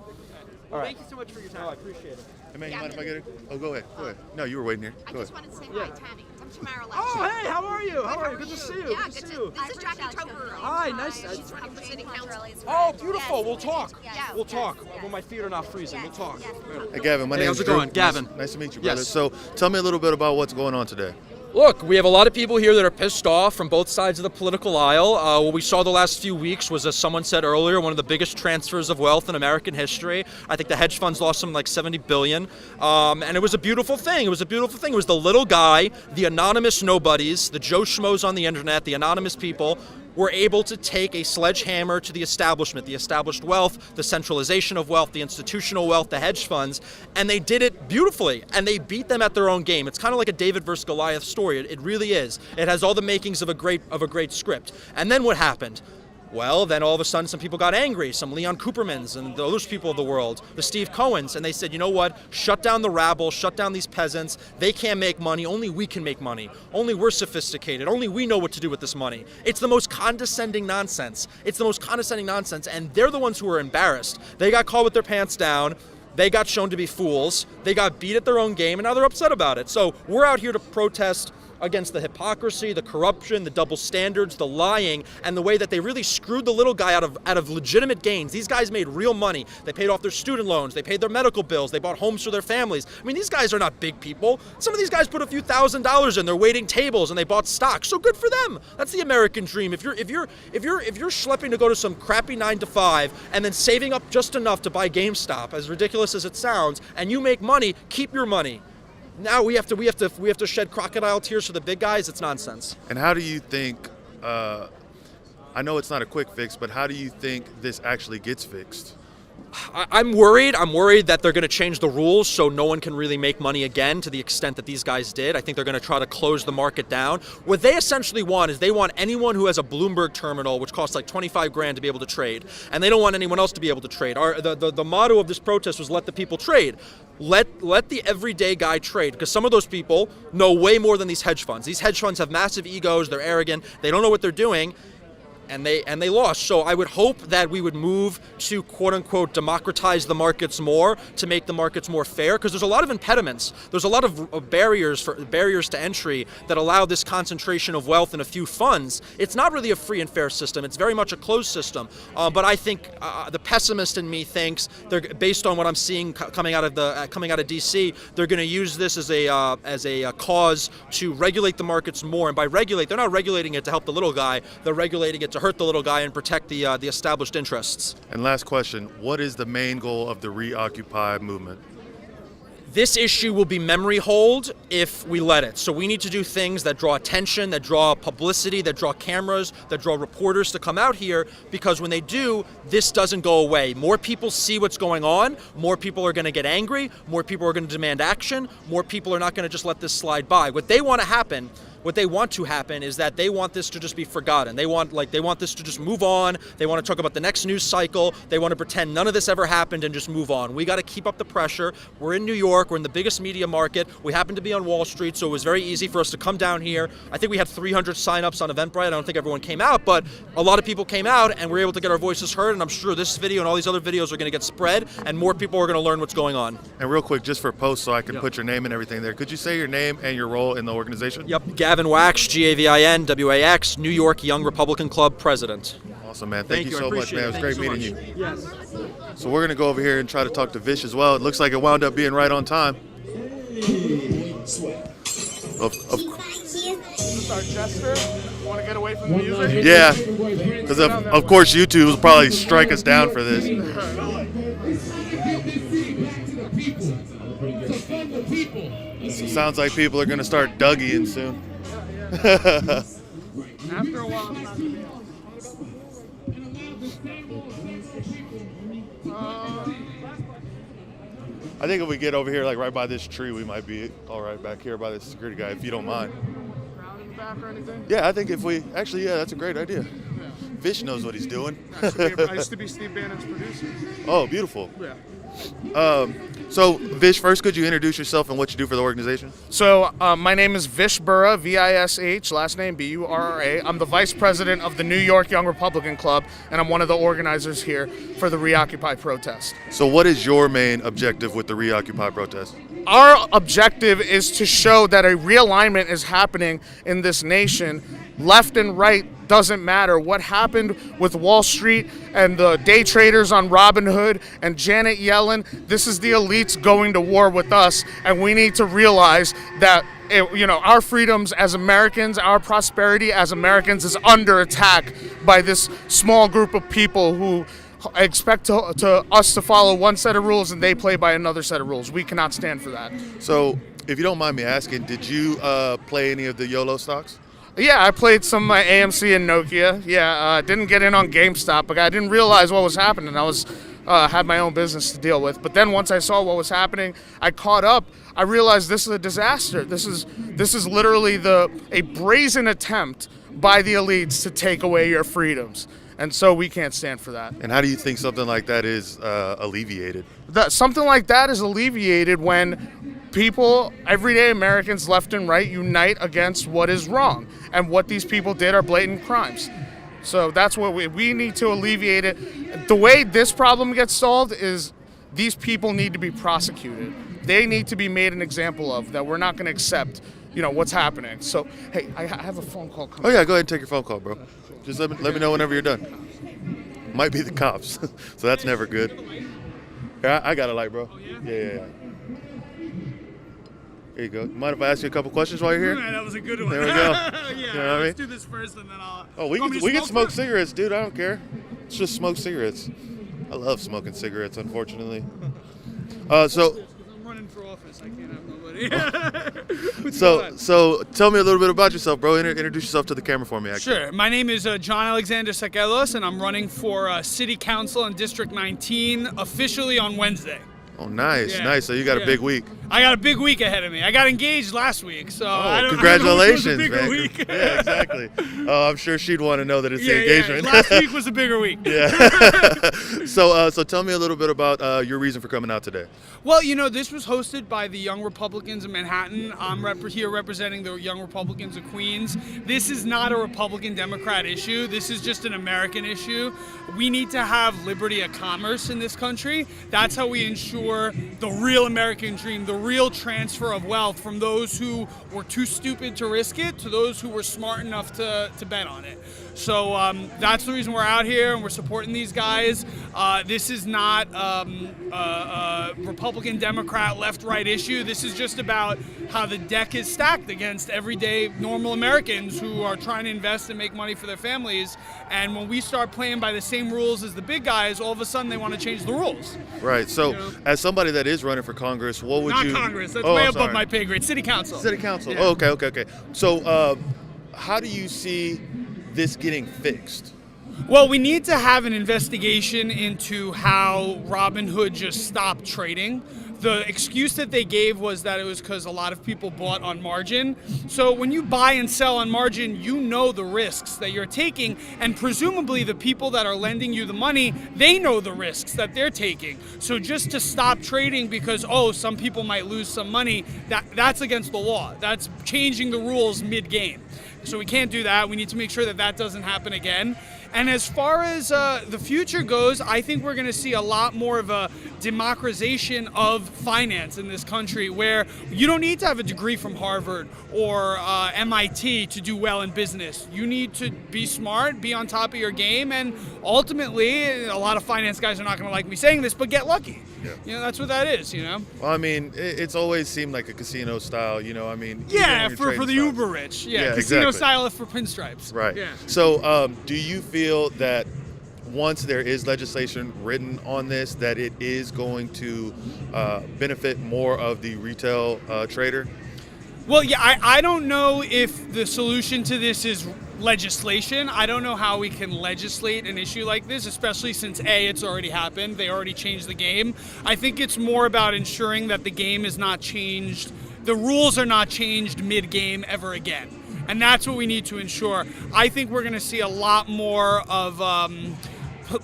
All right. Thank you so much for your time. Oh, I appreciate it. Hey, man, you mind if I get it? Oh, go ahead. Go ahead. No, you were waiting here. Go ahead. wanted to say hi, Tammy. I'm Tamara Latch. Oh, hey, how are you? How are you? Good to see you. Yeah, Good to see you. This is Jackie Toker. Hi, nice. She's running for city council. Oh, beautiful. We'll talk. Yes, We'll talk. When my feet are not freezing, we'll talk. Hey, Gavin, my Hey, name's how's it Drew. going? Gavin. Nice to meet you, brother. Yes. So tell me a little bit about what's going on today. Look, we have a lot of people here that are pissed off from both sides of the political aisle. What we saw the last few weeks was, as someone said earlier, one of the biggest transfers of wealth in American history. I think the hedge funds lost something like $70 billion. And it was a beautiful thing. It was the little guy, the anonymous nobodies, the Joe Schmoes on the internet, the anonymous people, were able to take a sledgehammer to the establishment, the established wealth, the centralization of wealth, the institutional wealth, the hedge funds, and they did it beautifully, and they beat them at their own game. It's kind of like a David versus Goliath story. It really is. It has all the makings of a great script. And then what happened? Well, then all of a sudden some people got angry, some Leon Coopermans and those people of the world, the Steve Cohens, and they said, you know what, shut down the rabble, shut down these peasants, they can't make money, only we can make money, only we're sophisticated, only we know what to do with this money. It's the most condescending nonsense. And they're the ones who are embarrassed. They got caught with their pants down, they got shown to be fools, they got beat at their own game, and now they're upset about it. So we're out here to protest against the hypocrisy, the corruption, the double standards, the lying, and the way that they really screwed the little guy out of legitimate gains. These guys made real money. They paid off their student loans. They paid their medical bills. They bought homes for their families. I mean, these guys are not big people. Some of these guys put a few $1,000s in. They're waiting tables and they bought stocks. So good for them. That's the American dream. If you're schlepping to go to some crappy 9-to-5 and then saving up just enough to buy GameStop, as ridiculous as it sounds, and you make money, keep your money. Now we have to shed crocodile tears for the big guys. It's nonsense. And how do you think, I know it's not a quick fix, but how do you think this actually gets fixed? I'm worried. I'm worried that they're going to change the rules so no one can really make money again to the extent that these guys did. I think they're going to try to close the market down. What they essentially want is they want anyone who has a Bloomberg terminal, which costs like $25,000 to be able to trade, and they don't want anyone else to be able to trade. The motto of this protest was let the people trade. Let the everyday guy trade, because some of those people know way more than these hedge funds. These hedge funds have massive egos. They're arrogant. They don't know what they're doing. and they lost. So I would hope that we would move to quote unquote democratize the markets more, to make the markets more fair, because there's a lot of impediments. There's a lot of barriers to entry that allow this concentration of wealth in a few funds. It's not really a free and fair system. It's very much a closed system. But I think the pessimist in me thinks, based on what I'm seeing coming out of DC, they're going to use this as a cause to regulate the markets more. And by regulate, they're not regulating it to help the little guy. They're regulating it to hurt the little guy and protect the established interests. And last question, what is the main goal of the Reoccupy movement? This issue will be memory hold if we let it. So we need to do things that draw attention, that draw publicity, that draw cameras, that draw reporters to come out here, because when they do, this doesn't go away. More people see what's going on, more people are going to get angry, more people are going to demand action, more people are not going to just let this slide by. What they want to happen is that they want this to just be forgotten. They want this to just move on. They want to talk about the next news cycle. They want to pretend none of this ever happened and just move on. We got to keep up the pressure. We're in New York. We're in the biggest media market. We happen to be on Wall Street, so it was very easy for us to come down here. I think we had 300 signups on Eventbrite. I don't think everyone came out, but a lot of people came out, and we're able to get our voices heard, and I'm sure this video and all these other videos are going to get spread, and more people are going to learn what's going on. And real quick, just for posts so I can put your name and everything there, could you say your name and your role in the organization? Yep, Gavin Wax, Gavin Wax, New York Young Republican Club president. Awesome, man. Thank you so much, man. It was great meeting you. Yes. So we're going to go over here and try to talk to Vish as well. It looks like it wound up being right on time. Our jester, want to get away from the music? Yeah, because of course YouTube will probably strike us down for this. So it sounds like people are going to start Dougieing soon. After a while, it's not gonna be I think if we get over here, like right by this tree, we might be all right back here by the security guy, if you don't mind. Round in the back or anything? Yeah, I think if we actually, yeah, that's a great idea. Yeah. Vish knows what he's doing. I used to be Steve Bannon's producer. Oh, beautiful. Yeah. So, Vish, first, could you introduce yourself and what you do for the organization? So, my name is Vish Burra, V-I-S-H, last name B-U-R-R-A. I'm the vice president of the New York Young Republican Club, and I'm one of the organizers here for the Reoccupy protest. So what is your main objective with the Reoccupy protest? Our objective is to show that a realignment is happening in this nation. Left and right doesn't matter. What happened with Wall Street and the day traders on Robinhood and Janet Yellen, this is the elites going to war with us, and we need to realize that our freedoms as Americans, our prosperity as Americans is under attack by this small group of people who expect us to follow one set of rules and they play by another set of rules. We cannot stand for that. So, if you don't mind me asking, did you play any of the YOLO stocks? Yeah, I played some AMC and Nokia. Yeah, didn't get in on GameStop, but I didn't realize what was happening. I was had my own business to deal with. But then once I saw what was happening, I caught up. I realized this is a disaster. This is literally a brazen attempt by the elites to take away your freedoms. And so we can't stand for that. And how do you think something like that is alleviated? Something like that is alleviated when people, everyday Americans left and right, unite against what is wrong. And what these people did are blatant crimes. So that's what we need to alleviate it. The way this problem gets solved is these people need to be prosecuted. They need to be made an example of, that we're not going to accept what's happening. So, hey, I have a phone call coming. Oh, yeah, go ahead and take your phone call, bro. Just let me know whenever you're done. Might be the cops, so that's never good. Yeah, I got a light, bro. Yeah. Here you go. Mind if I ask you a couple questions while you're here? Yeah, that was a good one. There we go. Yeah, you know what let's do this first and then I'll... Oh, we can smoke cigarettes, dude. I don't care. Let's just smoke cigarettes. I love smoking cigarettes, unfortunately. I'm running for office. I can't have nobody. So tell me a little bit about yourself, bro. Introduce yourself to the camera for me, actually. Sure. My name is John Alexander Sakelos, and I'm running for City Council in District 19 officially on Wednesday. Oh, nice, nice. So you got a big week. I got a big week ahead of me. I got engaged last week, so congratulations, I don't know man. which was a bigger week. Yeah, exactly. I'm sure she'd want to know that it's the engagement. Yeah. Last week was a bigger week. Yeah. So tell me a little bit about your reason for coming out today. Well, this was hosted by the Young Republicans of Manhattan. I'm here representing the Young Republicans of Queens. This is not a Republican-Democrat issue. This is just an American issue. We need to have liberty of commerce in this country. That's how we ensure the real American dream, the real transfer of wealth from those who were too stupid to risk it to those who were smart enough to bet on it. So that's the reason we're out here and we're supporting these guys. This is not a Republican, Democrat, left-right issue. This is just about how the deck is stacked against everyday normal Americans who are trying to invest and make money for their families. And when we start playing by the same rules as the big guys, all of a sudden they want to change the rules. Right. So as somebody that is running for Congress, what would you... Not Congress. That's way above my pay grade. City Council. City Council. Yeah. Oh, okay. So how do you see this getting fixed? Well, we need to have an investigation into how Robinhood just stopped trading. The excuse that they gave was that it was because a lot of people bought on margin. So when you buy and sell on margin, you know the risks that you're taking, and presumably the people that are lending you the money, they know the risks that they're taking. So just to stop trading because, some people might lose some money, that's against the law. That's changing the rules mid-game. So we can't do that. We need to make sure that that doesn't happen again. And as far as the future goes, I think we're going to see a lot more of a democratization of finance in this country where you don't need to have a degree from Harvard or MIT to do well in business. You need to be smart, be on top of your game, and ultimately, a lot of finance guys are not going to like me saying this, but get lucky. Yeah. That's what that is, Well, I mean, it's always seemed like a casino style, I mean. Yeah, for the uber rich. Yeah, casino style for pinstripes. Right. Yeah. So do you feel that once there is legislation written on this, that it is going to benefit more of the retail trader? Well, yeah, I don't know if the solution to this is legislation. I don't know how we can legislate an issue like this, especially since it's already happened. They already changed the game. I think it's more about ensuring that the game is not changed, the rules are not changed mid-game ever again. And that's what we need to ensure. I think we're going to see a lot more of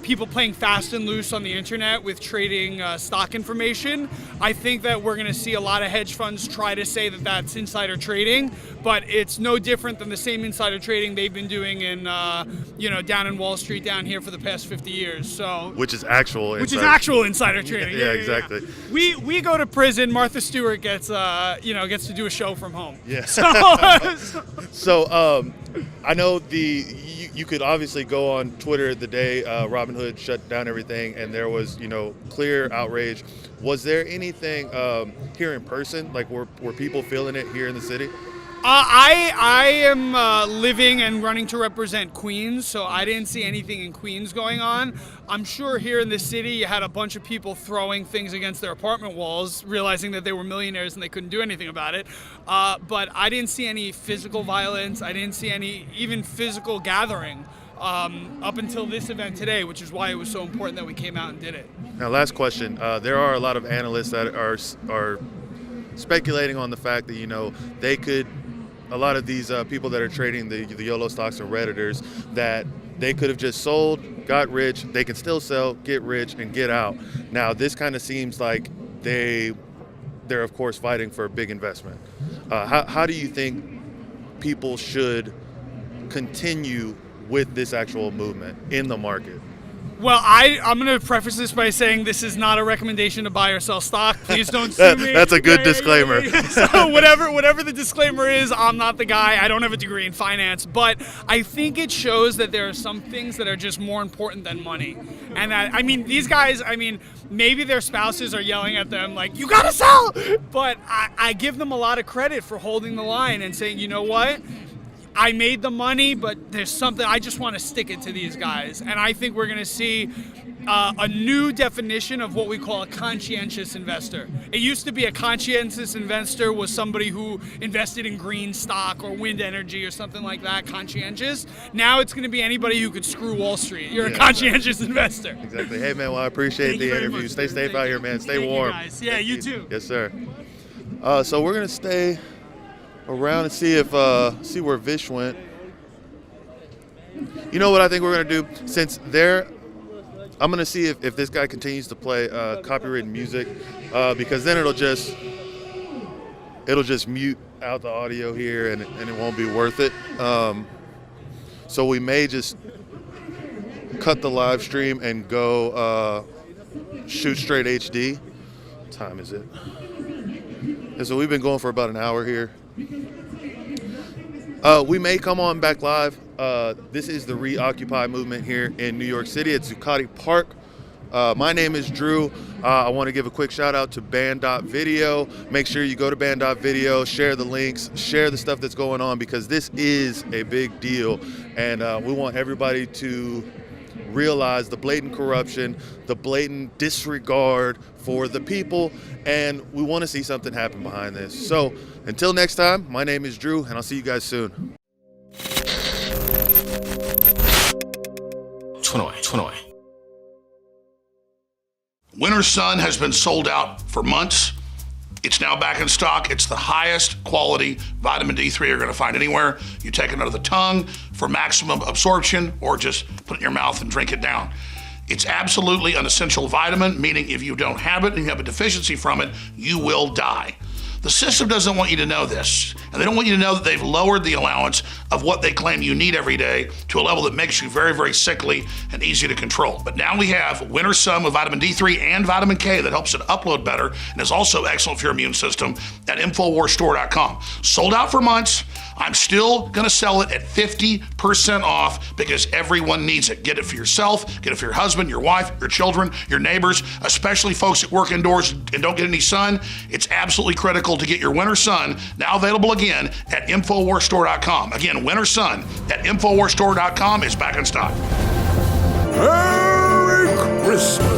people playing fast and loose on the internet with trading stock information. I think that we're going to see a lot of hedge funds try to say that that's insider trading, but it's no different than the same insider trading they've been doing in, down in Wall Street down here for the past 50 years. So which is actual insider trading. Yeah, exactly. Yeah. We go to prison. Martha Stewart gets to do a show from home. Yeah. So I know you could obviously go on Twitter the day Robinhood shut down everything, and there was clear outrage. Was there anything here in person? Like were people feeling it here in the city? I am living and running to represent Queens, so I didn't see anything in Queens going on. I'm sure here in the city you had a bunch of people throwing things against their apartment walls, realizing that they were millionaires and they couldn't do anything about it. But I didn't see any physical violence. I didn't see any even physical gathering up until this event today, which is why it was so important that we came out and did it. Now, last question. There are a lot of analysts that are speculating on the fact that, they could, a lot of these people that are trading the YOLO stocks and Redditors, that they could have just sold, got rich, they can still sell, get rich, and get out. Now, this kind of seems like they're of course fighting for a big investment. How do you think people should continue with this actual movement in the market? Well, I'm going to preface this by saying this is not a recommendation to buy or sell stock. Please don't sue me. That's a good disclaimer. So whatever the disclaimer is, I'm not the guy. I don't have a degree in finance. But I think it shows that there are some things that are just more important than money. And that, these guys, maybe their spouses are yelling at them like, you got to sell! But I give them a lot of credit for holding the line and saying, you know what? I made the money, but there's something, I just want to stick it to these guys. And I think we're going to see a new definition of what we call a conscientious investor. It used to be a conscientious investor was somebody who invested in green stock or wind energy or something like that, conscientious. Now it's going to be anybody who could screw Wall Street. You're a conscientious investor. Exactly. Hey, man, well, I appreciate the interview. Stay safe out here, man. Stay warm. Thank you, guys. Yeah, you too. Yes, sir. So we're gonna stay around and see see where Vish went. You know what I think we're gonna do? Since I'm gonna see if this guy continues to play copywritten music, because then it'll just mute out the audio here, and it won't be worth it. So we may just cut the live stream and go shoot straight HD. What time is it? And so we've been going for about an hour here. We may come on back live. This is the Reoccupy movement here in New York City at Zuccotti Park. My name is Drew. I want to give a quick shout out to Band.video. Make sure you go to Band.video, share the links, share the stuff that's going on, because this is a big deal. And we want everybody to realize the blatant corruption, the blatant disregard for the people, and we want to see something happen behind this. So until next time, my name is Drew, and I'll see you guys soon. Winter Sun has been sold out for months. It's now back in stock. It's the highest quality vitamin D3 you're going to find anywhere. You take it under the tongue for maximum absorption, or just put it in your mouth and drink it down. It's absolutely an essential vitamin, meaning if you don't have it and you have a deficiency from it, you will die. The system doesn't want you to know this, and they don't want you to know that they've lowered the allowance of what they claim you need every day to a level that makes you very, very sickly and easy to control. But now we have Winter Sun with vitamin D3 and vitamin K that helps it upload better and is also excellent for your immune system at InfoWarsStore.com. Sold out for months. I'm still gonna sell it at 50% off because everyone needs it. Get it for yourself, get it for your husband, your wife, your children, your neighbors, especially folks that work indoors and don't get any sun. It's absolutely critical to get your Winter Sun, now available again at InfoWarsStore.com. Again, Winter Sun at InfoWarsStore.com is back in stock. Merry Christmas.